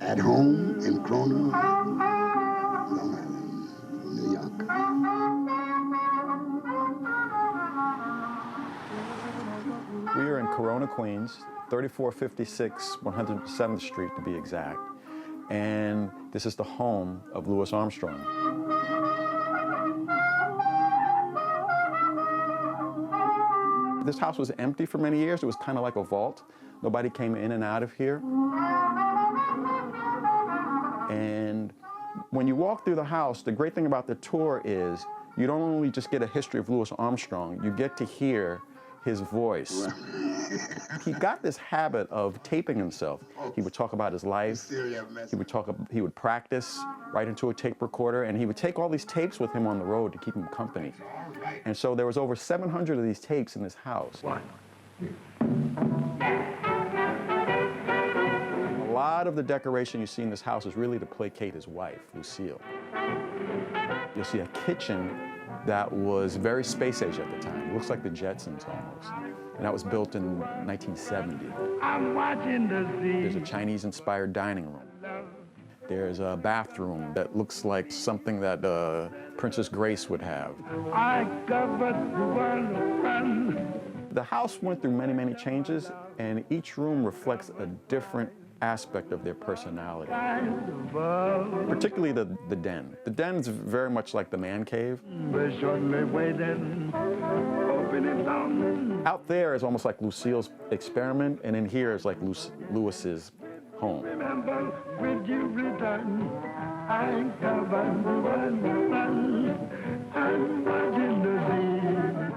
At home in Corona, Long Island, New York. We are in Corona, Queens, 3456 107th Street to be exact. And this is the home of Louis Armstrong. This house was empty for many years. It was kind of like a vault. Nobody came in and out of here. And when you walk through the house, the great thing about the tour is you don't only just get a history of Louis Armstrong, you get to hear his voice. He got this habit of taping himself. He would talk about his life. He would practice right into a tape recorder, and he would take all these tapes with him on the road to keep him company. And so there was over 700 of these tapes in this house. A lot of the decoration you see in this house is really to placate his wife, Lucille. You'll see a kitchen that was very space age at the time. It looks like the Jetsons almost. And that was built in 1970. I'm watching the sea. There's a Chinese-inspired dining room. There's a bathroom that looks like something that Princess Grace would have. I covered one. The house went through many, many changes, and each room reflects a different aspect of their personality. Particularly the den. The den's very much like the man cave. Out there is almost like Lucille's experiment, and in here is like Louis's home.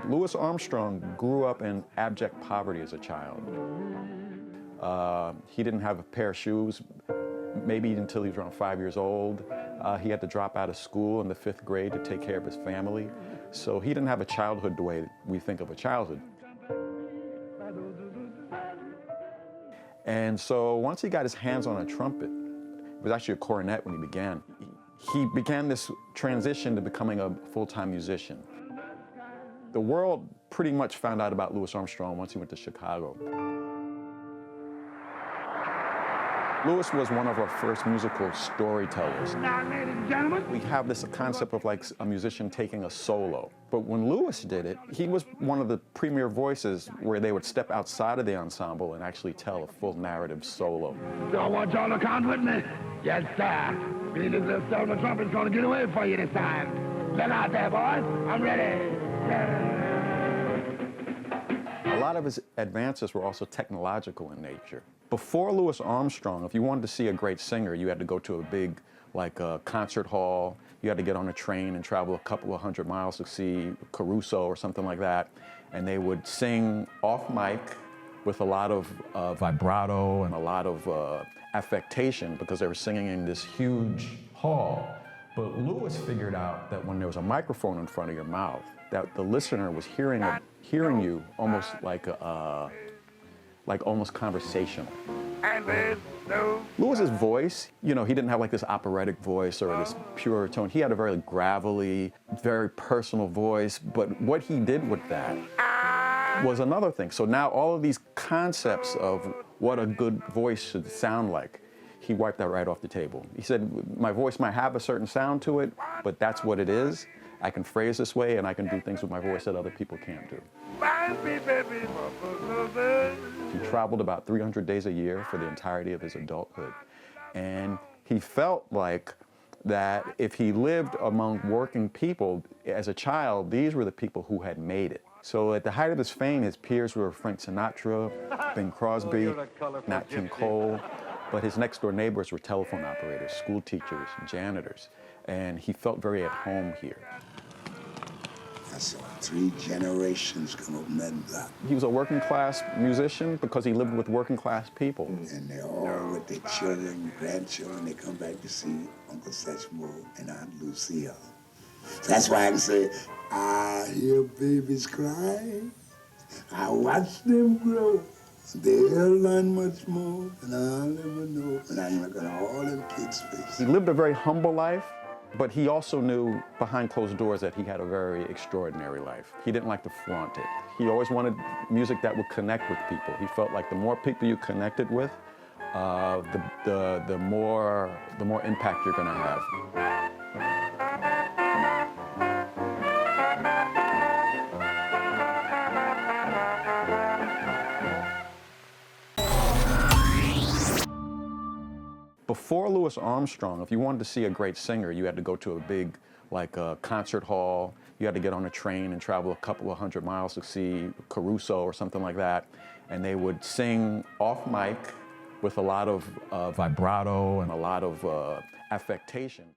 Louis Armstrong grew up in abject poverty as a child. He didn't have a pair of shoes, maybe until he was around 5 years old. He had to drop out of school in the 5th grade to take care of his family. So he didn't have a childhood the way we think of a childhood. And so once he got his hands on a trumpet, it was actually a cornet when he began this transition to becoming a full-time musician. The world pretty much found out about Louis Armstrong once he went to Chicago. Louis was one of our first musical storytellers. Now, ladies and gentlemen. We have this concept of like a musician taking a solo. But when Louis did it, he was one of the premier voices where they would step outside of the ensemble and actually tell a full narrative solo. So I want y'all to count with me. Yes, sir. Me and this little silver trumpet's gonna get away for you this time. Look out there, boys. I'm ready. A lot of his advances were also technological in nature. Before Louis Armstrong, if you wanted to see a great singer, you had to go to a big, like a concert hall. You had to get on a train and travel a couple of 100 miles to see Caruso or something like that. And they would sing off mic with a lot of vibrato and a lot of affectation because they were singing in this huge hall. But Louis figured out that when there was a microphone in front of your mouth, that the listener was hearing you almost like almost conversational. Louis's voice, you know, he didn't have like this operatic voice or this pure tone. He had a very gravelly, very personal voice, but what he did with that was another thing. So now all of these concepts of what a good voice should sound like, he wiped that right off the table. He said, my voice might have a certain sound to it, but that's what it is. I can phrase this way, and I can do things with my voice that other people can't do. He traveled about 300 days a year for the entirety of his adulthood. And he felt like that if he lived among working people as a child, these were the people who had made it. So at the height of his fame, his peers were Frank Sinatra, Bing Crosby, Nat King Cole, but his next door neighbors were telephone operators, school teachers, janitors, and he felt very at home here. That's 3 generations come up that block. He was a working class musician because he lived with working class people. And they're all with their children, grandchildren. They come back to see Uncle Satchmo and Aunt Lucille. That's why I can say, I hear babies cry. I watch them grow. They'll learn much more than I'll ever know. And I'm looking at all them kids' faces. He lived a very humble life, but he also knew behind closed doors that he had a very extraordinary life. He didn't like to flaunt it. He always wanted music that would connect with people. He felt like the more people you connected with, the more impact you're going to have. Before Louis Armstrong, if you wanted to see a great singer, you had to go to a big, like a concert hall. You had to get on a train and travel a couple of 100 miles to see Caruso or something like that. And they would sing off mic with a lot of vibrato and a lot of affectation.